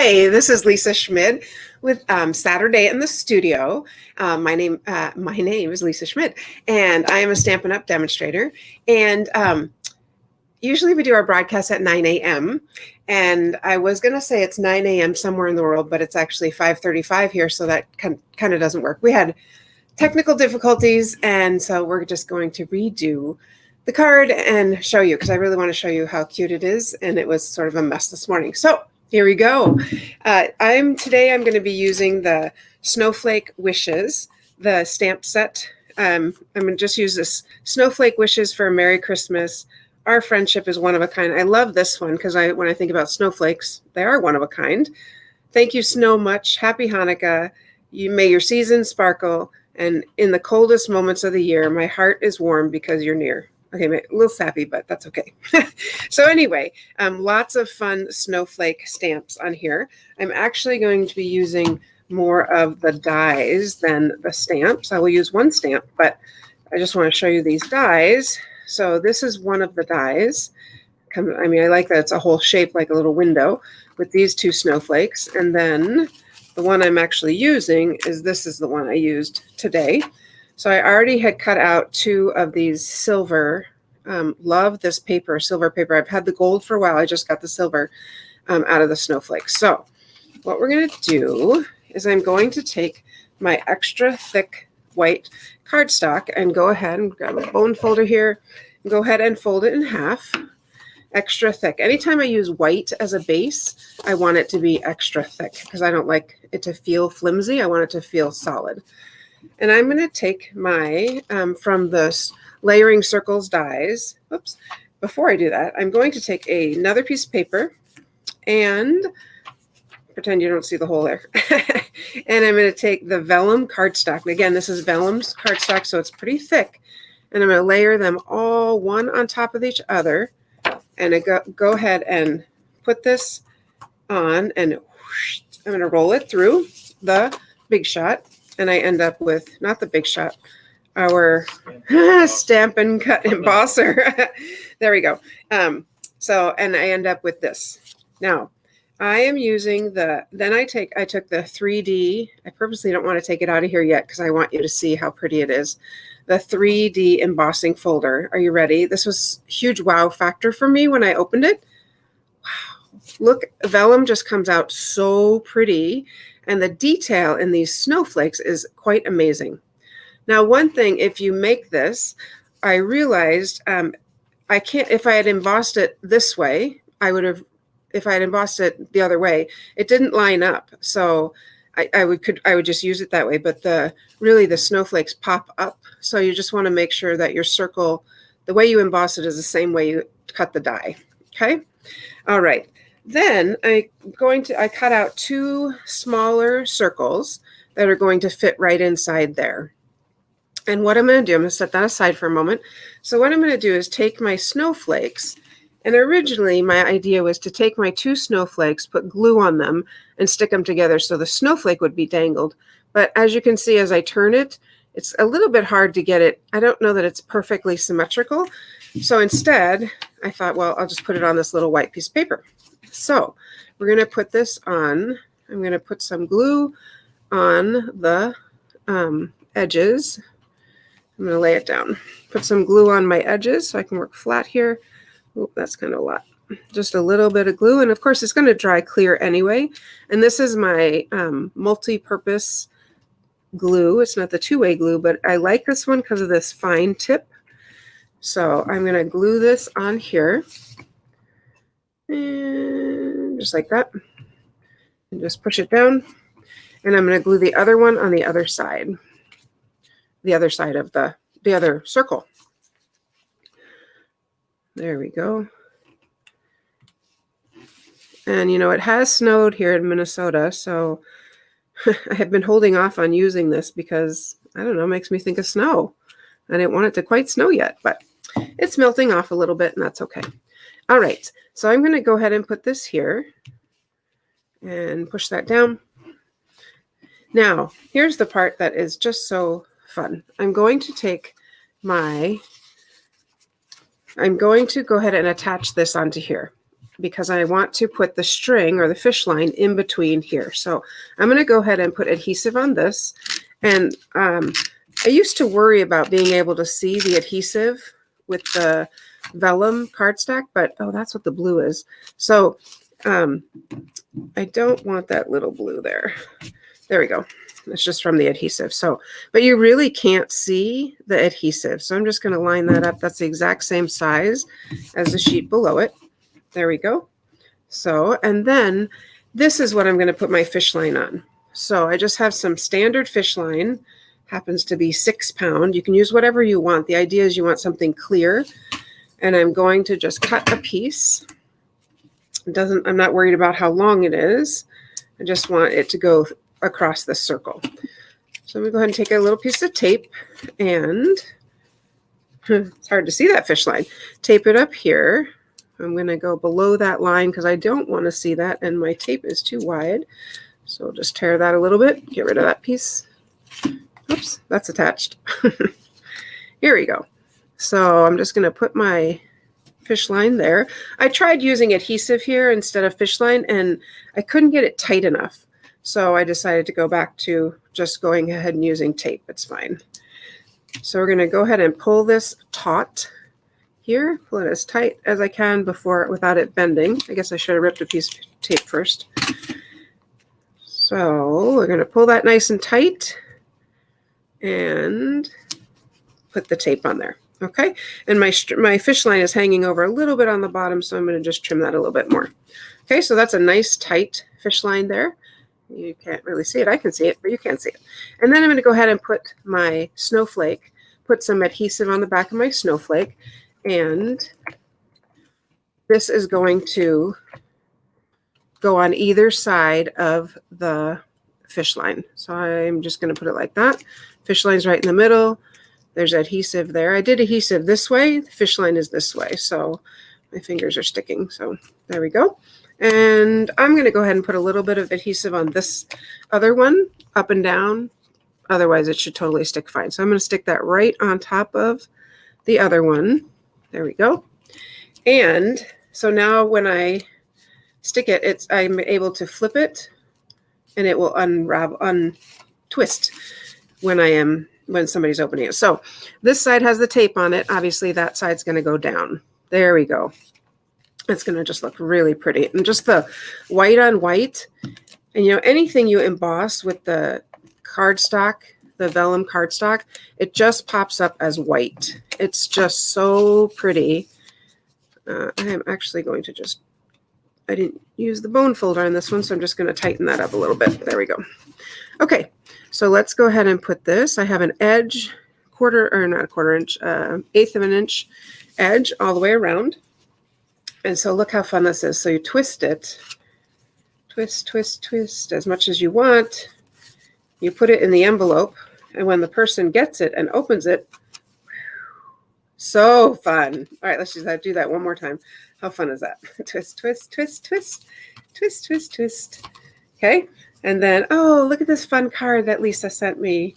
Hi, this is Lisa Schmidt with Saturday in the Studio. My name is Lisa Schmidt, and I am a Stampin' Up! Demonstrator. And usually we do our broadcast at 9 a.m. And I was going to say it's 9 a.m. somewhere in the world, but it's actually 5:35 here, so that kind of doesn't work. We had technical difficulties, and so we're just going to redo the card and show you, because I really want to show you how cute it is, and it was sort of a mess this morning. So here we go. Today I'm going to be using the Snowflake Wishes, the stamp set. I'm going to just use this Snowflake Wishes for a Merry Christmas. Our friendship is one of a kind. I love this one because when I think about snowflakes, they are one of a kind. Thank you so much. Happy Hanukkah. May your season sparkle. And in the coldest moments of the year, my heart is warm because you're near. Okay, a little sappy, but that's okay. So anyway, lots of fun snowflake stamps on here. I'm actually going to be using more of the dies than the stamps. I will use one stamp, but I just want to show you these dies. So this is one of the dies. I like that it's a whole shape like a little window with these two snowflakes. And then the one I'm actually using this is the one I used today. So I already had cut out two of these silver. Love this paper, silver paper. I've had the gold for a while. I just got the silver out of the snowflakes. So what we're going to do is I'm going to take my extra thick white cardstock and go ahead and grab a bone folder here and go ahead and fold it in half. Extra thick. Anytime I use white as a base, I want it to be extra thick because I don't like it to feel flimsy. I want it to feel solid. And I'm going to take my, from the Layering Circles dies, oops, before I do that, I'm going to take another piece of paper and pretend you don't see the hole there. And I'm going to take the vellum cardstock. And again, this is vellum's cardstock, so it's pretty thick. And I'm going to layer them all one on top of each other. And I go ahead and put this on, and whoosh, I'm going to roll it through the Big Shot. And I end up with, not the Big Shot, our Stampin' Cut embosser. There we go. And I end up with this. Now, I am using then I took the 3D, I purposely don't want to take it out of here yet because I want you to see how pretty it is. The 3D embossing folder. Are you ready? This was a huge wow factor for me when I opened it. Wow. Look, vellum just comes out so pretty. And the detail in these snowflakes is quite amazing. Now, one thing, if you make this, I realized I can't, if I had embossed it this way, if I had embossed it the other way, it didn't line up. So I would just use it that way. But really the snowflakes pop up. So you just want to make sure that your circle, the way you emboss it is the same way you cut the die. Okay. All right. Then I cut out two smaller circles that are going to fit right inside there. And what I'm going to do, I'm going to set that aside for a moment. So what I'm going to do is take my snowflakes, and originally my idea was to take my two snowflakes, put glue on them, and stick them together so the snowflake would be dangled. But as you can see, as I turn it, it's a little bit hard to get it. I don't know that it's perfectly symmetrical. So instead, I thought, well, I'll just put it on this little white piece of paper. So we're going to put this on. I'm going to put some glue on the edges. I'm going to lay it down. Put some glue on my edges so I can work flat here. Oh, that's kind of a lot. Just a little bit of glue. And of course, it's going to dry clear anyway. And this is my multi-purpose glue. It's not the two-way glue, but I like this one because of this fine tip. So I'm going to glue this on here. And just like that. And just push it down. And I'm going to glue the other one on the other side. The other side of the other circle. There we go. And it has snowed here in Minnesota, so I have been holding off on using this because, I don't know, it makes me think of snow. I didn't want it to quite snow yet, but it's melting off a little bit, and that's okay. All right, so I'm going to go ahead and put this here and push that down. Now, here's the part that is just so fun. I'm going to go ahead and attach this onto here. because I want to put the string or the fish line in between here. So I'm going to go ahead and put adhesive on this. And I used to worry about being able to see the adhesive with the vellum cardstock, but oh, that's what the blue is. So I don't want that little blue there. There we go. It's just from the adhesive. So, but you really can't see the adhesive. So I'm just going to line that up. That's the exact same size as the sheet below it. There we go. So, and then this is what I'm going to put my fish line on. So I just have some standard fish line, happens to be 6 pound. You can use whatever you want. The idea is you want something clear. And I'm going to just cut a piece. I'm not worried about how long it is. I just want it to go across the circle. So I'm going to go ahead and take a little piece of tape, and it's hard to see that fish line. Tape it up here. I'm going to go below that line because I don't want to see that, and my tape is too wide. So we'll just tear that a little bit, get rid of that piece. Oops, that's attached. Here we go. So I'm just going to put my fish line there. I tried using adhesive here instead of fish line, and I couldn't get it tight enough. So I decided to go back to just going ahead and using tape. It's fine. So we're going to go ahead and pull this taut here, pull it as tight as I can without it bending. I guess I should have ripped a piece of tape first. So we're going to pull that nice and tight and put the tape on there. Okay, and my fish line is hanging over a little bit on the bottom, so I'm going to just trim that a little bit more. Okay, so that's a nice tight fish line there. You can't really see it. I can see it, but you can't see it. And then I'm going to go ahead and put my snowflake, put some adhesive on the back of my snowflake, and this is going to go on either side of the fish line. So I'm just going to put it like that. Fish line's right in the middle. There's adhesive there. I did adhesive this way. The fish line is this way. So my fingers are sticking. So there we go. And I'm going to go ahead and put a little bit of adhesive on this other one, up and down. Otherwise, it should totally stick fine. So I'm going to stick that right on top of the other one. There we go. And so now when I stick it, I'm able to flip it, and it will untwist when somebody's opening it. So this side has the tape on it. Obviously, that side's going to go down. There we go. It's going to just look really pretty. And just the white on white, and anything you emboss with the cardstock, the vellum cardstock, it just pops up as white. It's just so pretty. I am actually going to I didn't use the bone folder on this one, so I'm just going to tighten that up a little bit. There we go. Okay, so let's go ahead and put this. I have an edge, not a quarter inch, 1/8 of an inch edge all the way around. And so look how fun this is. So you twist it, twist, twist, twist as much as you want. You put it in the envelope, and when the person gets it and opens it, so fun. All right, let's just do that one more time. How fun is that? Twist, twist, twist, twist, twist, twist, twist. Okay, and then, oh, look at this fun card that Lisa sent me.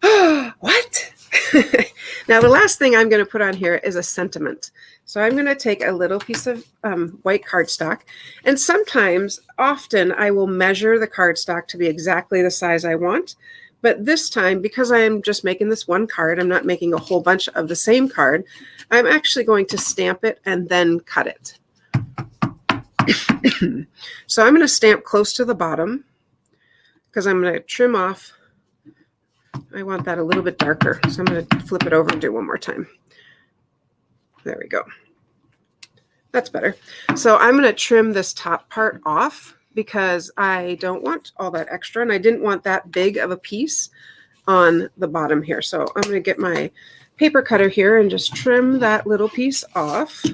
What? Now, the last thing I'm going to put on here is a sentiment. So I'm going to take a little piece of white cardstock, and often I will measure the cardstock to be exactly the size I want. But this time, because I'm just making this one card, I'm not making a whole bunch of the same card, I'm actually going to stamp it and then cut it. So I'm going to stamp close to the bottom because I'm going to trim off. I want that a little bit darker, so I'm going to flip it over and do one more time. There we go. That's better. So I'm going to trim this top part off because I don't want all that extra, and I didn't want that big of a piece on the bottom here. So I'm going to get my paper cutter here and just trim that little piece off.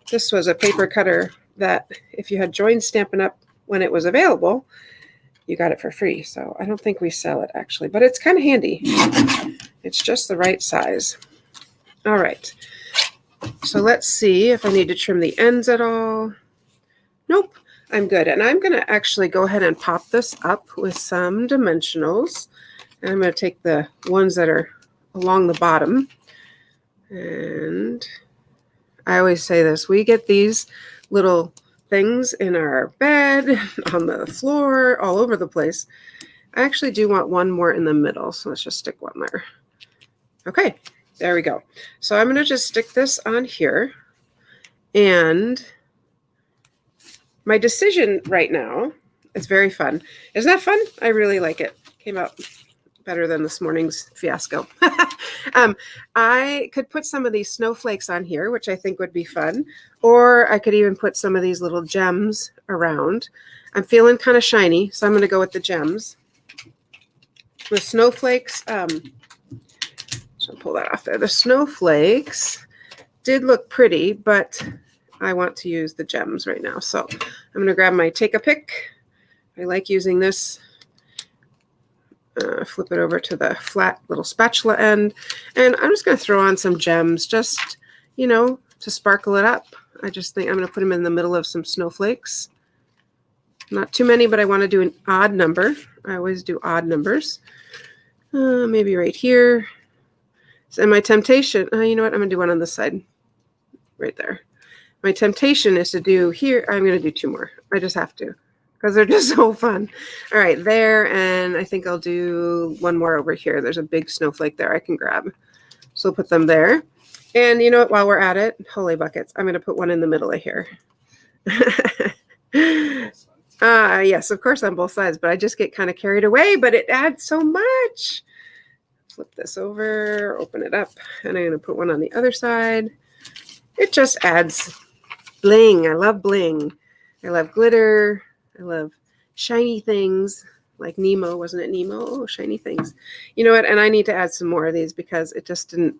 This was a paper cutter that if you had joined Stampin' Up! When it was available, you got it for free. So I don't think we sell it actually, but it's kind of handy. It's just the right size. All right. So let's see if I need to trim the ends at all. Nope, I'm good. And I'm going to actually go ahead and pop this up with some dimensionals. And I'm going to take the ones that are along the bottom. And I always say this, we get these little things in our bed, on the floor, all over the place. I actually do want one more in the middle, so let's just stick one there. Okay, there we go. So I'm going to just stick this on here. And my decision right now, it's very fun. Isn't that fun? I really like it. Came out better than this morning's fiasco. I could put some of these snowflakes on here, which I think would be fun. Or I could even put some of these little gems around. I'm feeling kind of shiny, so I'm going to go with the gems. The snowflakes, so I'll pull that off there. The snowflakes did look pretty, but I want to use the gems right now. So I'm going to grab my take a pick. I like using this. Flip it over to the flat little spatula end. And I'm just going to throw on some gems just, you know, to sparkle it up. I just think I'm going to put them in the middle of some snowflakes. Not too many, but I want to do an odd number. I always do odd numbers. Maybe right here. So my temptation, you know what? I'm going to do one on this side. Right there. My temptation is to do here. I'm going to do two more. I just have to because they're just so fun. All right, there. And I think I'll do one more over here. There's a big snowflake there I can grab. So I'll put them there. And you know what? While we're at it, holy buckets, I'm going to put one in the middle of here. Yes, of course on both sides, but I just get kind of carried away, but it adds so much. Flip this over, open it up, and I'm going to put one on the other side. It just adds bling. I love bling. I love glitter. I love shiny things like Nemo. Wasn't it Nemo? Oh, shiny things. You know what? And I need to add some more of these because it just didn't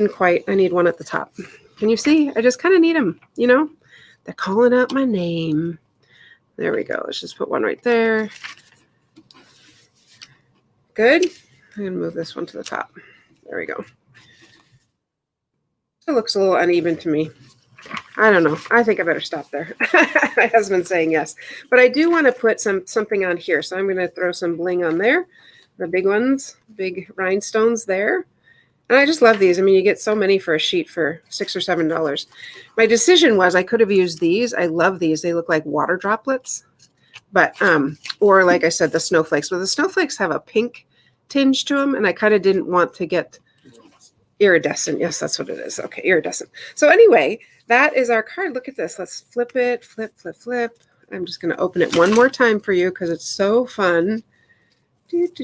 quite. I need one at the top. Can you see? I just kind of need them, you know? They're calling out my name. There we go. Let's just put one right there. Good. I'm going to move this one to the top. There we go. It looks a little uneven to me. I don't know. I think I better stop there. My husband's saying yes. But I do want to put something on here. So I'm going to throw some bling on there. The big ones, big rhinestones there. And I just love these. I mean, you get so many for a sheet for $6 or $7. My decision was I could have used these. I love these. They look like water droplets. But, or like I said, the snowflakes. But the snowflakes have a pink tinge to them. And I kind of didn't want to get iridescent. Yes, that's what it is. Okay, iridescent. So anyway, that is our card. Look at this. Let's flip it. Flip, flip, flip. I'm just going to open it one more time for you because it's so fun. Twist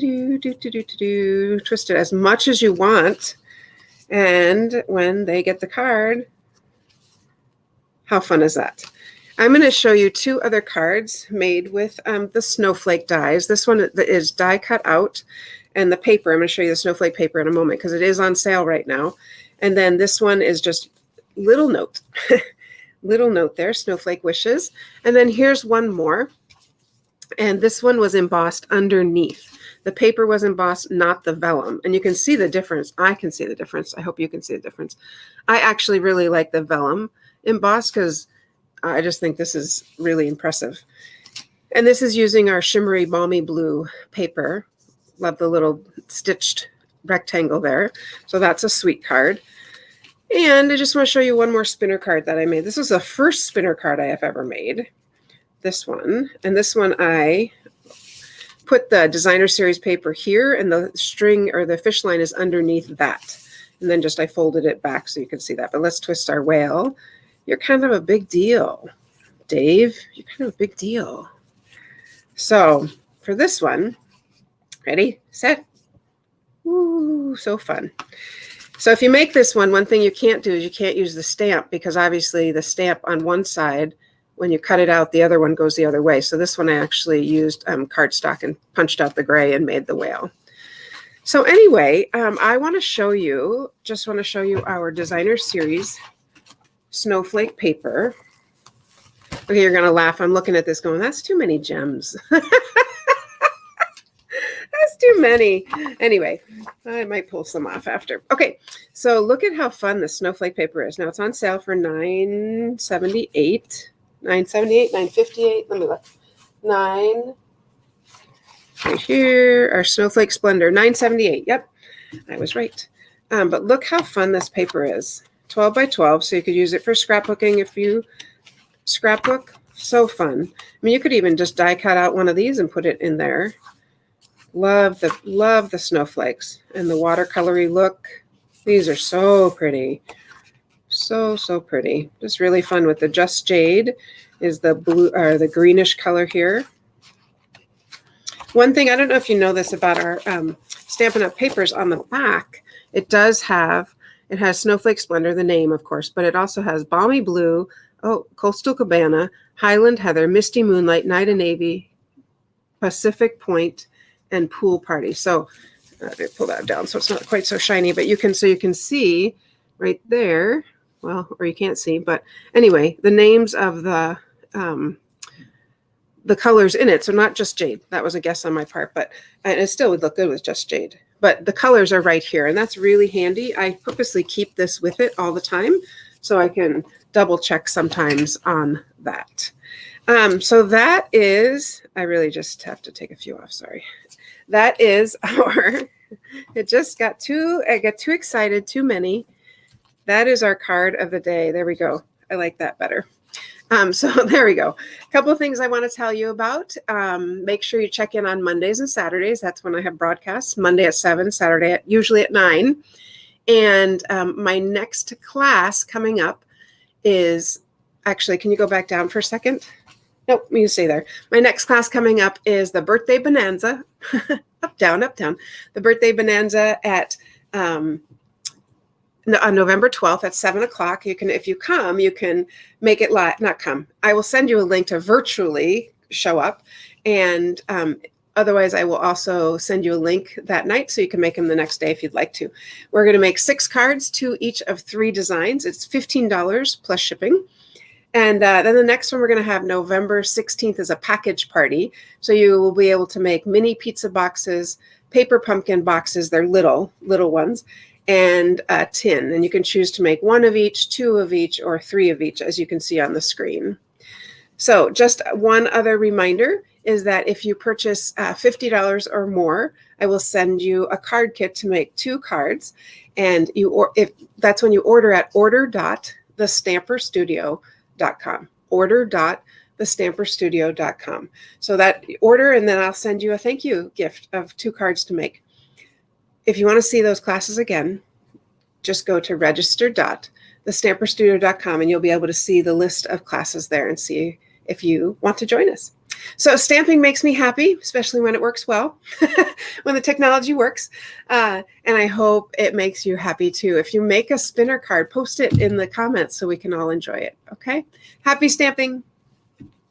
it as much as you want. And when they get the card, how fun is that? I'm going to show you two other cards made with the snowflake dies. This one is die cut out. And the paper, I'm going to show you the snowflake paper in a moment because it is on sale right now. And then this one is just little note. Little note there, snowflake wishes. And then here's one more. And this one was embossed underneath. The paper was embossed, not the vellum. And you can see the difference. I can see the difference. I hope you can see the difference. I actually really like the vellum embossed because I just think this is really impressive. And this is using our shimmery balmy blue paper. Love the little stitched rectangle there. So that's a sweet card. And I just want to show you one more spinner card that I made. This was the first spinner card I have ever made. This one. And this one I put the designer series paper here and the string or the fish line is underneath that. And then just I folded it back so you can see that. But let's twist our whale. You're kind of a big deal, Dave. You're kind of a big deal. So for this one, ready, set. Ooh, so fun. So if you make this one thing you can't do is you can't use the stamp because obviously the stamp on one side, when you cut it out, the other one goes the other way. So this one I actually used cardstock and punched out the gray and made the whale. So anyway, I want to show you our designer series snowflake paper. Okay, you're going to laugh. I'm looking at this going, that's too many gems. That's too many. Anyway, I might pull some off after. Okay, so look at how fun the snowflake paper is. Now it's on sale for $9.78. $9.78, $9.58. Let me look. $9. Right here, our Snowflake Splendor, $9.78. Yep, I was right. But look how fun this paper is. 12 by 12, so you could use it for scrapbooking if you scrapbook. So fun. I mean, you could even just die cut out one of these and put it in there. Love the snowflakes and the watercolory look. These are so pretty. So pretty. Just really fun with the Just Jade is the blue or the greenish color here. One thing, I don't know if you know this about our Stampin' Up! Papers, on the back, it has Snowflake Splendor, the name, of course, but it also has Balmy Blue, Coastal Cabana, Highland Heather, Misty Moonlight, Night and Navy, Pacific Point, and Pool Party. So I pull that down so it's not quite so shiny, but you can see right there, well, or you can't see, but anyway, the names of the colors in it. So not Just Jade. That was a guess on my part, but it still would look good with Just Jade. But the colors are right here, and that's really handy. I purposely keep this with it all the time so I can double check sometimes on that. So that is, I really just have to take a few off, sorry. That is our, it just got I got too excited, too many. That is our card of the day. There we go. I like that better. So there we go. A couple of things I want to tell you about. Make sure you check in on Mondays and Saturdays. That's when I have broadcasts. Monday at 7, Saturday usually at 9. And my next class coming up is, actually, can you go back down for a second? Nope, you stay there. My next class coming up is the Birthday Bonanza. Up, down, up, down. The Birthday Bonanza at on November 12th at 7 o'clock. You can, if you come, you can make it live, not come. I will send you a link to virtually show up. And otherwise, I will also send you a link that night so you can make them the next day if you'd like to. We're going to make 6 cards, 2 each of 3 designs. It's $15 plus shipping. And then the next one we're going to have November 16th is a package party. So you will be able to make mini pizza boxes, paper pumpkin boxes. They're little ones. And a tin, and you can choose to make 1 of each, 2 of each, or 3 of each, as you can see on the screen. So just one other reminder is that if you purchase $50 or more, I will send you a card kit to make 2 cards, and if that's when you order at order.thestamperstudio.com. order.thestamperstudio.com. So that order, and then I'll send you a thank you gift of 2 cards to make. If you want to see those classes again, just go to register.thestamperstudio.com and you'll be able to see the list of classes there and see if you want to join us. So stamping makes me happy, especially when it works well, when the technology works. And I hope it makes you happy too. If you make a spinner card, post it in the comments so we can all enjoy it. Okay? Happy stamping.